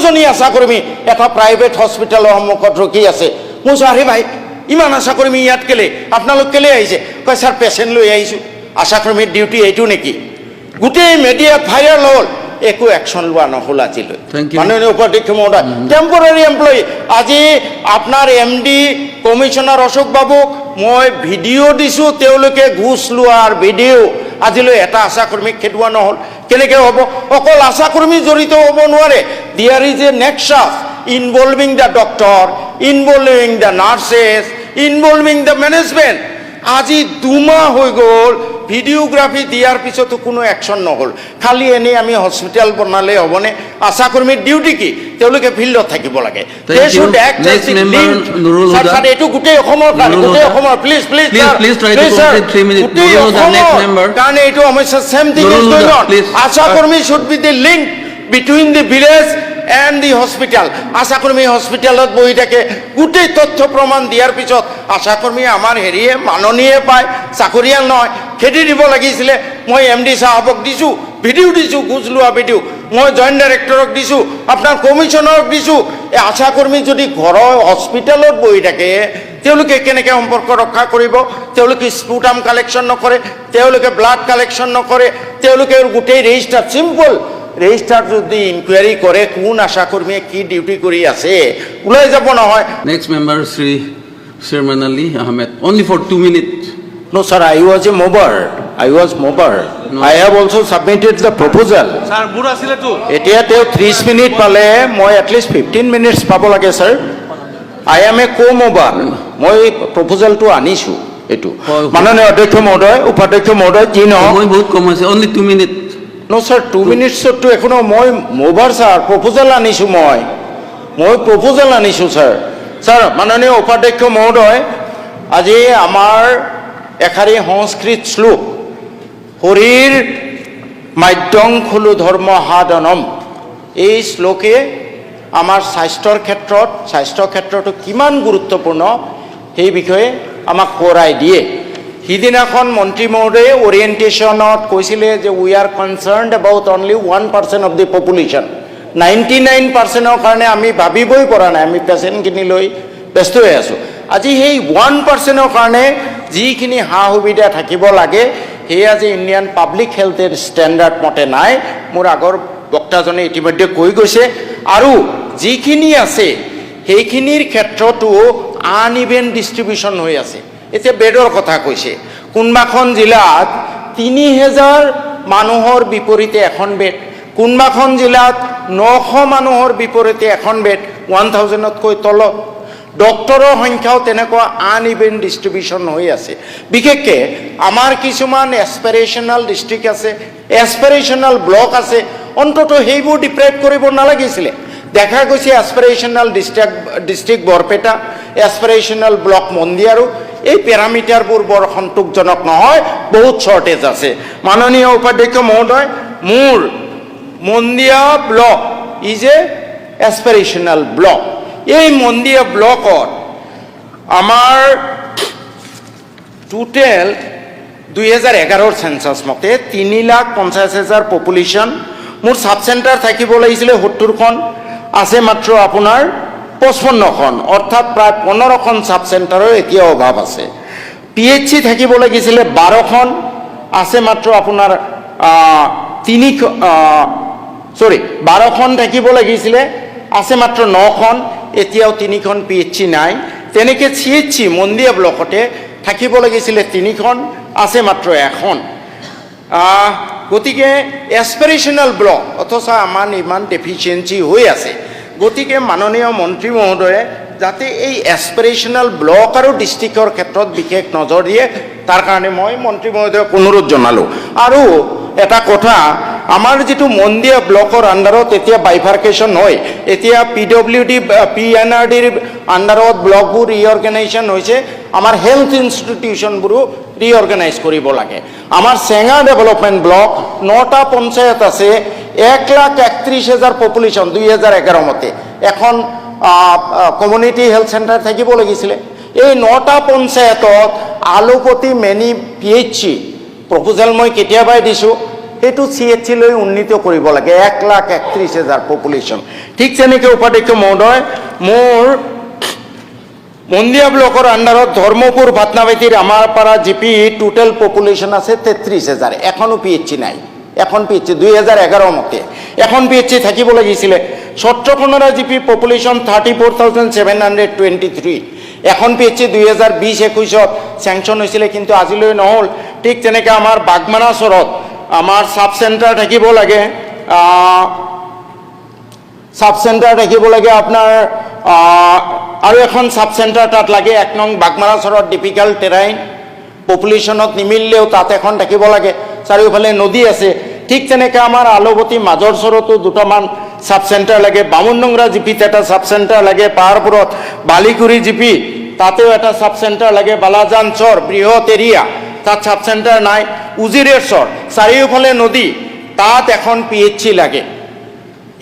জনী আশাকৰ্মী এটা প্ৰাইভেট হস্পিটেলৰ সন্মুখত ৰখি আছে। মই কৈছোঁ আৰে ভাই ইমান আশাকৰ্মী ইয়াত কেলে, আপোনালোক কেলে আহিছে? কয় ছাৰ পেচেণ্ট লৈ আহিছোঁ। আশাকৰ্মীৰ ডিউটি এইটো নেকি? গোটেই মিডিয়াত ভাইৰেল হ'ল, একো একশ্যন লোৱা নহ'ল আজিলৈ। মাননীয় উপাধ্যক্ষ মহোদয়, টেম্পৰাৰী এমপ্লয়ী আজি আপোনাৰ MD কমিশ্যনাৰ অশোক বাবুক মই ভিডিঅ' দিছোঁ, তেওঁলোকে ঘোচ লোৱাৰ ভিডিঅ'। আজিলৈ এটা আশাকৰ্মীক খেদোৱা নহ'ল। কেনেকৈ হ'ব? অকল আশাকৰ্মী জড়িত হ'ব নোৱাৰে। There is a nexus involving the doctor, involving the nurses, involving the management. আজি 2 মাহ হৈ গ'ল, ভিডিঅ'গ্ৰাফি দিয়াৰ পিছতো কোনো একশ্যন নহ'ল। খালি এনেই আমি হস্পিটেল বনালে হ'বনে? আশাকৰ্মীৰ ডিউটি কি? তেওঁলোকে ফিল্ডত থাকিব লাগে। এইটো গোটেই অসমৰ কাৰণে, গোটেই অসমৰ প্লিজ প্লিজ কাৰণে এইটো সমস্যা চেম থিং ইজ গোইং অন। আশাকৰ্মী should be the link between the village and the hospital. আশাকৰ্মী হস্পিটেলত বহি থাকে, গোটেই তথ্য প্ৰমাণ দিয়াৰ পিছত আশাকৰ্মী আমাৰ হেৰিয়ে মাননীয়ে পায়, চাকৰিয়াল নহয়। খেদি দিব লাগিছিলে। মই MD চাহাবক দিছোঁ, ভিডিঅ' দিছোঁ, ঘোচ লোৱা ভিডিঅ'। মই জইণ্ট ডাইৰেক্টৰক দিছোঁ, আপোনাৰ কমিশ্যনাৰক দিছোঁ। এই আশাকৰ্মী যদি ঘৰৰ হস্পিটেলত বহি থাকে, তেওঁলোকে কেনেকৈ সম্পৰ্ক ৰক্ষা কৰিব? তেওঁলোকে স্পুটাম কালেকশ্যন নকৰে, তেওঁলোকে ব্লাড কালেকশ্যন নকৰে, তেওঁলোকে গোটেই ৰেজিষ্টাৰ চিম্পল ৰেজিষ্টাৰ যদি ইনকুৱাৰী কৰে কোন আশাকৰ্মীয়ে কি ডিউটি কৰি আছে, ওলাই যাব নহয়। Next member Shri Chairman Ali Ahmed, only for 2 minutes. No, sir, I was a mover. No. I have also submitted the proposal. Sir, Buddha sile tu. এতিয়া তেওঁ 30 মিনিট পালে, মই এটলিষ্ট 15 মিনিটছ পাব লাগে sir. I am a co-mover. মই প্ৰপ'জালটো আনিছোঁ এইটো। মাননীয় অধ্যক্ষ মহোদয়, উপাধ্যক্ষ মহোদয়, যি নহওক মই বহুত কম হৈছে, only 2 minutes. No, sir, 2 মিনিটছতো একো নহয়। মই মোভাৰ ছাৰ, প্ৰপ'জাল আনিছোঁ মই প্ৰপ'জাল আনিছোঁ ছাৰ। ছাৰ, মাননীয় উপাধ্যক্ষ মহোদয়, আজি আমাৰ এষাৰি সংস্কৃত শ্লোক, হৰিৰ মাধ্যম খলু ধৰ্ম সাধনম, এই শ্লোকে আমাৰ স্বাস্থ্যৰ ক্ষেত্ৰতো কিমান গুৰুত্বপূৰ্ণ সেই বিষয়ে আমাক সোঁৱৰাই দিয়ে। সিদিনাখন মন্ত্ৰী মহোদয়ে অৰিয়েণ্টেশ্যনত কৈছিলে যে we are concerned about only 1% of the population. 99%ৰ কাৰণে আমি ভাবিবই পৰা নাই, আমি পেচেণ্টখিনি লৈ ব্যস্ত হৈ আছোঁ। আজি সেই 1%ৰ কাৰণে যিখিনি সা সুবিধা থাকিব লাগে, সেয়া আজি ইণ্ডিয়ান পাব্লিক হেল্থৰ ষ্টেণ্ডাৰ্ড মতে নাই। মোৰ আগৰ বক্তাজনে ইতিমধ্যে কৈ গৈছে। আৰু যিখিনি আছে সেইখিনিৰ ক্ষেত্ৰতো আন ইভেন ডিষ্ট্ৰিবিউশ্যন হৈ আছে। এতিয়া বেডৰ কথা কৈছে, কোনোবাখন জিলাত 3000 মানুহৰ বিপৰীতে এখন বেড, কোনোবাখন জিলাত 900 মানুহৰ বিপৰীতে এখন বেড, 1000তকৈ তলত। ডক্টৰৰ সংখ্যাও তেনেকুৱা আন ইভেন ডিষ্ট্ৰিবিউশ্যন হৈ আছে। বিশেষকৈ আমাৰ কিছুমান এছপিৰেশ্যনেল ডিষ্ট্ৰিক্ট আছে, এছপিৰেশ্যনেল ব্লক আছে, অন্ততঃ সেইবোৰ ডিপ্ৰাইভ কৰিব নালাগিছিলে। দেখা গৈছে এছপিৰেশ্যনেল ডিষ্ট্ৰিক্ট বৰপেটা, এছপিৰেশ্যনেল ব্লক মন্দিয়াৰো, এই পেৰামিটাৰবোৰ বৰ সন্তোষজনক নহয়, বহুত শ্বৰ্টেজ আছে। মাননীয় উপাধ্যক্ষ মহোদয়, মোৰ Mandia block is a aspirational block. এই মন্দিয়া ব্লকত আমাৰ টোটেল 2011ৰ চেঞ্চাছ মতে 3,50,000 পপুলেশ্যন। মোৰ ছাব চেণ্টাৰ থাকিব লাগিছিলে 70খন, আছে মাত্ৰ আপোনাৰ 55খন, অৰ্থাৎ প্ৰায় 15খন ছাব চেণ্টাৰৰ এতিয়াও অভাৱ আছে। PHC থাকিব লাগিছিলে 12খন, আছে মাত্ৰ আপোনাৰ 12খন থাকিব লাগিছিলে, আছে মাত্ৰ 9খন, এতিয়াও 3খন PHC নাই। তেনেকৈ CHC মন্দিয়া ব্লকতে থাকিব লাগিছিলে 3খন, আছে মাত্ৰ 1খন। গতিকে এছপিৰেশ্যনেল ব্লক, অথচ আমাৰ ইমান ডেফিচিয়েঞ্চি হৈ আছে। গতিকে মাননীয় মন্ত্ৰী মহোদয়ে যাতে এই এছপিৰেশ্যনেল ব্লক আৰু ডিষ্ট্ৰিক্টৰ ক্ষেত্ৰত বিশেষ নজৰ দিয়ে, তাৰ কাৰণে মই মন্ত্ৰী মহোদয়ক অনুৰোধ জনালোঁ। আৰু এটা কথা, আমাৰ যিটো মন্দিয়া ব্লকৰ আণ্ডাৰত এতিয়া বাইফাৰ্কেশ্যন হয়, এতিয়া PWD PNRDৰ আণ্ডাৰত ব্লকবোৰ ৰিঅৰ্গেনাইজেশ্যন হৈছে, আমাৰ হেল্থ ইনষ্টিটিউশ্যনবোৰো ৰিঅৰ্গেনাইজ কৰিব লাগে। আমাৰ চেঙা ডেভেলপমেণ্ট ব্লক 9টা পঞ্চায়ত আছে, 1,31,000 পপুলেশ্যন 2011 মতে। এখন কমিউনিটি হেল্থ চেণ্টাৰ থাকিব লাগিছিলে। এই 9টা পঞ্চায়তত আলুপতি মেনি PHC প্ৰপ'জেল মই কেতিয়াবাই দিছোঁ, সেইটো CHC লৈ উন্নীত কৰিব লাগে 1,31,000 পপুলেশ্যন ঠিক তেনেকৈ উপাধ্যক্ষ মহোদয় মোৰ মন্দিয়া ব্লকৰ আণ্ডাৰত ধৰ্মপুৰ ভাতনাবেতিৰ আমাৰ পাৰা জিপি টোটেল পপুলেশ্যন আছে 33,000 এখনো PHC নাই এখন PHC 2011 মতে এখন PHC থাকিব লাগিছিলে সত্ৰখনৰ জিপি পপুলেশ্যন 34,723 এখন PHC 2020-21 চেংচন হৈছিলে কিন্তু আজিলৈ নহ'ল ঠিক তেনেকৈ আমাৰ বাগমাৰাচৰত আমাৰ সাব চেণ্টাৰ থাকিব লাগে সাব চেণ্টাৰ থাকিব লাগে আপোনাৰ আৰু এখন সাব চেণ্টাৰ তাত লাগে 1 নং বাগমাৰাচৰত ডিফিকাল্ট টেৰাইন পপুলেশ্যনত নিমিলিলেও তাত এখন থাকিব লাগে চাৰিওফালে নদী আছে ঠিক তেনেকৈ আমাৰ আলবতী মাজৰ চৰতো দুটামান সাব চেণ্টাৰ লাগে বামুণডোংৰা জিপিত এটা সাব চেণ্টাৰ লাগে পাহাৰপুৰত বালিকুৰি জিপি তাতেও এটা সাব চেণ্টাৰ লাগে বালাজান চৰ বৃহৎ এৰিয়া তাত সাব চেণ্টাৰ নাই উজিৰেৰ চৰ চাৰিওফালে নদী তাত এখন PHC লাগে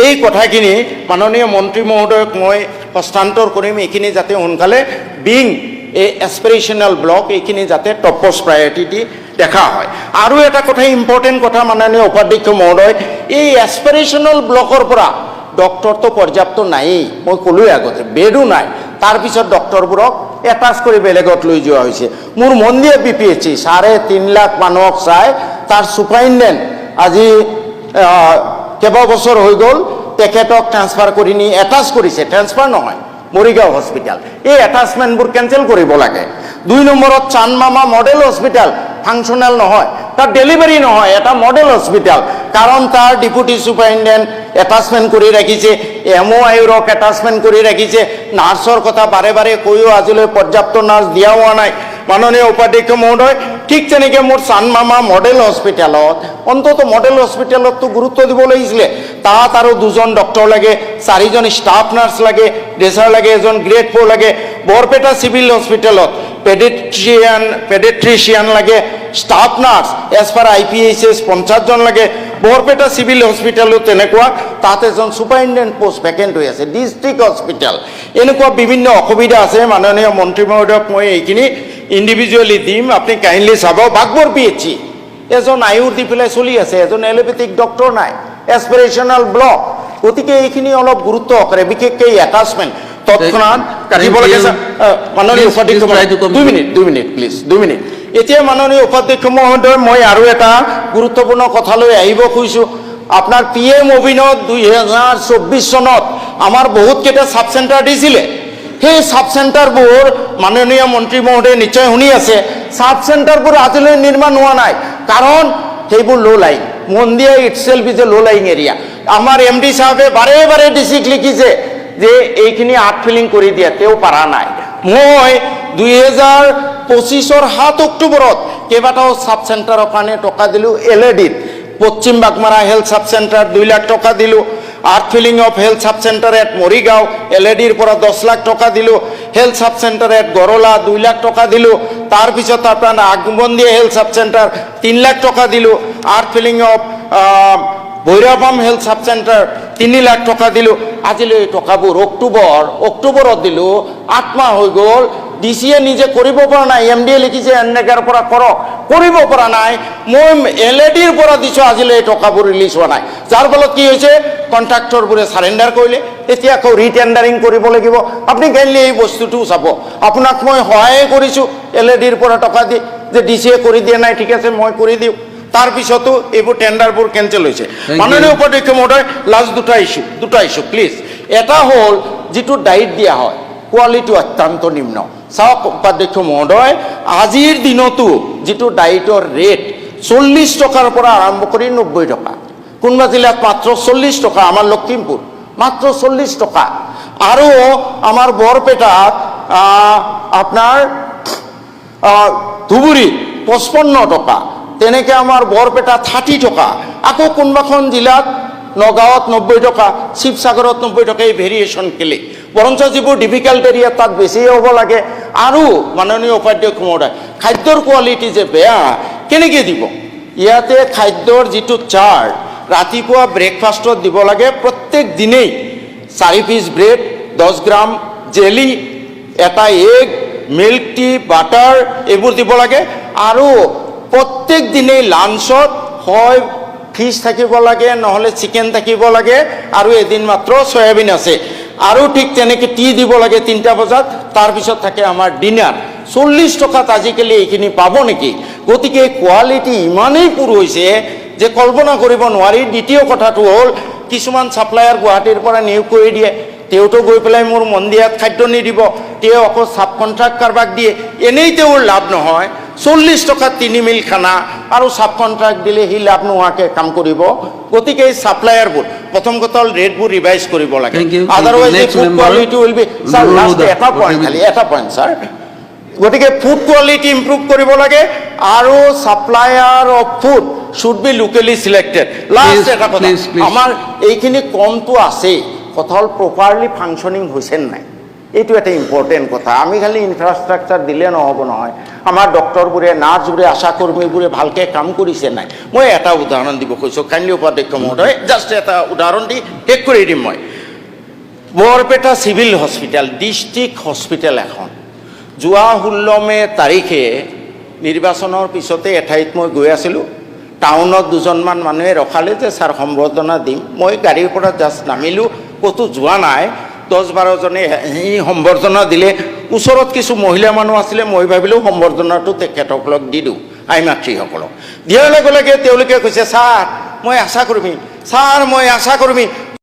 এই কথাখিনি মাননীয় মন্ত্ৰী মহোদয়ক মই হস্তান্তৰ কৰিম এইখিনি যাতে সোনকালে বিং এই এছপিৰেশ্যনেল ব্লক এইখিনি যাতে টপষ্ট প্ৰায়ৰিটি দি দেখা হয় আৰু এটা কথা ইম্পৰ্টেণ্ট কথা মাননীয় উপাধ্যক্ষ মহোদয় এই এছপিৰেশ্যনেল ব্লকৰ পৰা ডক্টৰটো পৰ্যাপ্ত নায়েই মই ক'লোৱে আগতে বেডো নাই তাৰপিছত ডক্টৰবোৰক এটাচ কৰি বেলেগত লৈ যোৱা হৈছে মোৰ মন্দিয়া BPHC 3.5 লাখ মানুহক চাই তাৰ ছুপাৰিনটেণ্ডেণ্ট আজি কেইবা বছৰ হৈ গ'ল তেখেতক ট্ৰান্সফাৰ কৰি নি এটাচ কৰিছে ট্ৰান্সফাৰ নহয় মৰিগাঁও হস্পিটেল এই এটাচমেণ্টবোৰ কেঞ্চেল কৰিব লাগে 2 নম্বৰত চানমামা মডেল হস্পিটেল ফাংচনেল নহয় তাত ডেলিভাৰী নহয় এটা মডেল হস্পিটেল কাৰণ তাৰ ডেপুটি ছুপাৰিনটেণ্ডেণ্ট এটাচমেণ্ট কৰি ৰাখিছে MOIৰক এটাচমেণ্ট কৰি ৰাখিছে নাৰ্ছৰ কথা বাৰে বাৰে কৈও আজিলৈ পৰ্যাপ্ত নাৰ্ছ দিয়া হোৱা নাই মাননীয় উপাধ্যক্ষ মহোদয় ঠিক তেনেকৈ মোৰ চানমামা মডেল হস্পিটেলত অন্তত মডেল হস্পিটেলততো গুৰুত্ব দিব লাগিছিলে তাত আৰু 2জন ডক্টৰ লাগে 4জন ষ্টাফ নাৰ্ছ লাগে ড্ৰেচাৰ লাগে এজন গ্ৰেড 4 লাগে বৰপেটা চিভিল হস্পিটেলত পেডিয়াট্ৰিচিয়ান লাগে staff nurse as per IPHS 50 জন লাগে বৰপেটা চিভিল হস্পিটেলত তেনেকুৱা তাত এজন ছুপাৰিনটেণ্ডেণ্ট পোষ্ট ভেকেণ্ট হৈ আছে ডিষ্ট্ৰিক্ট হস্পিটেল এনেকুৱা বিভিন্ন অসুবিধা আছে মাননীয় মন্ত্ৰী মহোদয়ক মই এইখিনি ইণ্ডিভিজুৱেলি দিম আপুনি কাইণ্ডলি চাব বাগবৰ PHC এজন আয়ুৰ দি পেলাই চলি আছে এজন এলোপেথিক ডক্টৰ নাই এছপিৰেশ্যনেল ব্লক গতিকে এইখিনি অলপ গুৰুত্ব কৰে বিশেষকৈ এটাচমেণ্ট তৎক্ষণাৎ কাটিব লাগে মাননীয় উপাধ্যক্ষ 2 মিনিট প্লিজ 2 মিনিট এতিয়া মাননীয় উপাধ্যক্ষ মহোদয় মই আৰু এটা গুৰুত্বপূৰ্ণ কথালৈ আহিব খুজিছোঁ আপোনাৰ PM অভিনত 2024 চনত আমাৰ বহুতকেইটা সাব চেণ্টাৰ দিছিলে সেই সাব চেণ্টাৰবোৰ মাননীয় মন্ত্ৰী মহোদয়ে নিশ্চয় শুনি আছে সাব চেণ্টাৰবোৰ আজিলৈ নিৰ্মাণ হোৱা নাই কাৰণ সেইবোৰ ল' লাইং মন্দিয়া ইটছেল্ফ ইজ এ ল' লাইং এৰিয়া আমাৰ MD সাহেবে বাৰে বাৰে ডিচিক লিখিছে যে এইখিনি আৰ্ট ফিলিং কৰি দিয়া তেওঁ পাৰা নাই মই 2025 7 অক্টোবৰত কেইবাটাও সাব চেণ্টাৰৰ কাৰণে টকা দিলোঁ LADত Paschim Bagmara health sub centre 2 lakh টকা দিলোঁ earth filling of health sub centre at Morigaon LADৰ পৰা 10 লাখ টকা দিলোঁ health sub centre at Garala 2 lakh টকা দিলোঁ তাৰপিছত আপোনাৰ Agmandia health sub centre 3 lakh টকা দিলোঁ earth filling of Bhairabam health sub centre 3 lakh টকা দিলোঁ আজিলৈ টকাবোৰ অক্টোবৰত দিলোঁ 8 মাহ হৈ গ'ল DCয়ে নিজে কৰিব পৰা নাই MDয়ে লিখিছে এনেকাৰ পৰা কৰক কৰিব পৰা নাই মই LADৰ পৰা দিছোঁ আজিলৈ টকাবোৰ ৰিলিজ হোৱা নাই যাৰ ফলত কি হৈছে কণ্ট্ৰাক্টৰবোৰে চাৰেণ্ডাৰ কৰিলে এতিয়া আকৌ ৰিটেণ্ডাৰিং কৰিব লাগিব আপুনি কাইণ্ডলি এই বস্তুটো চাব আপোনাক মই সহায় কৰিছোঁ LADৰ পৰা টকা দি যে DCয়ে কৰি দিয়া নাই ঠিক আছে মই কৰি দিওঁ তাৰপিছতো এইবোৰ টেণ্ডাৰবোৰ কেঞ্চেল হৈছে মাননীয় উপাধ্যক্ষ মহোদয় লাষ্ট দুটা ইছ্যু প্লিজ এটা হ'ল যিটো ডাইট দিয়া হয় কোৱালিটি অত্যন্ত নিম্ন চাওক উপাধ্যক্ষ মহোদয় আজিৰ দিনতো যিটো ডাইটৰ ৰেট 40 টকাৰ পৰা আৰম্ভ কৰি 90 টকা কোনোবা জিলাত মাত্ৰ 40 টকা আমাৰ লখিমপুৰ মাত্ৰ 40 টকা আৰু আমাৰ বৰপেটাত আপোনাৰ ধুবুৰীত 55 টকা তেনেকৈ আমাৰ বৰপেটা 30 টকা আকৌ কোনোবাখন জিলাত নগাঁৱত 90 টকা শিৱসাগৰত 90 টকা এই ভেৰিয়েশ্যন কেলে বৰঞ্চ যিবোৰ ডিফিকাল্ট এৰিয়া তাত বেছি হ'ব লাগে আৰু মাননীয় উপাধ্যক্ষ মহোদয় খাদ্যৰ কোৱালিটি যে বেয়া কেনেকৈ দিব ইয়াতে খাদ্যৰ যিটো চাৰ্ট ৰাতিপুৱা ব্ৰেকফাষ্টত দিব লাগে প্ৰত্যেক দিনেই 4 পিচ ব্ৰেড 10 গ্ৰাম জেলি এটা এগ মিল্ক টি বাটাৰ এইবোৰ দিব লাগে আৰু প্ৰত্যেক দিনেই লাঞ্চত হয় ফিছ থাকিব লাগে, নহ'লে চিকেন থাকিব লাগে, আৰু এদিন মাত্ৰ চয়াবিন আছে, আৰু ঠিক তেনেকৈ টি দিব লাগে 3টা বজাত, তাৰপিছত থাকে আমাৰ ডিনাৰ। 40 টকাত আজিকালি এইখিনি পাব নেকি? গতিকে কোৱালিটি ইমানেই পুৰ হৈছে যে কল্পনা কৰিব নোৱাৰি। দ্বিতীয় কথাটো হ'ল, কিছুমান ছাপ্লায়াৰ গুৱাহাটীৰ পৰা নিয়োগ কৰি দিয়ে, তেওঁতো গৈ পেলাই মোৰ মন্দিৰাত খাদ্য নিদিব, তেওঁ আকৌ চাব কণ্ট্ৰাক্ট কাৰোবাক দিয়ে, এনেই তেওঁৰ লাভ নহয়। 40 টকাত 3 মিল খানা আৰু চাব কণ্ট্ৰাক্ট দিলে সি লাভ নোহোৱাকৈ কাম কৰিব। গতিকে এই ছাপ্লায়াৰবোৰ প্ৰথম কথা হ'ল ৰেটবোৰ ৰিভাইজ কৰিব লাগে, Thank you. Otherwise Next food member. Quality will be. Sir Nurul last Huda. এটা পইণ্ট, খালি এটা পইণ্ট ছাৰ। গতিকে ফুড কোৱালিটি ইম্প্ৰুভ কৰিব লাগে, আৰু supplier of food should be locally selected. Last Please, এটা কথা, please, please. আমাৰ এইখিনি কমটো আছেই, কথা হ'ল প্ৰপাৰলি ফাংচনিং হৈছে নাই, এইটো এটা ইম্পৰ্টেণ্ট কথা। আমি খালি ইনফ্ৰাষ্ট্ৰাকচাৰ দিলে নহ'ব নহয়, আমাৰ ডক্টৰবোৰে, নাৰ্ছবোৰে, আশা কৰ্মীবোৰে ভালকৈ কাম কৰিছে নাই। মই এটা উদাহৰণ দিব কৈছোঁ, কাইণ্ডলি উপাধ্যক্ষ মহোদয়, জাষ্ট এটা উদাহৰণ দি শেষ কৰি দিম মই। Barpeta civil hospital, district hospital এখন, যোৱা 16 মে তাৰিখে নিৰ্বাচনৰ পিছতে এঠাইত মই গৈ আছিলোঁ, টাউনত দুজনমান মানুহে ৰখালে যে ছাৰ সম্বৰ্ধনা দিম। মই গাড়ীৰ পৰা জাষ্ট নামিলোঁ, ক'তো যোৱা নাই। 10-12 জনে সেই সম্বৰ্ধনা দিলে, ওচৰত কিছু মহিলা মানুহ আছিলে, মই ভাবিলোঁ সম্বৰ্ধনাটো তেখেতসকলক দি দিওঁ, আই মাতৃসকলক। দিয়াৰ লগে লগে তেওঁলোকে কৈছে, ছাৰ মই আশা কৰ্মী, ছাৰ মই আশা কৰ্মী।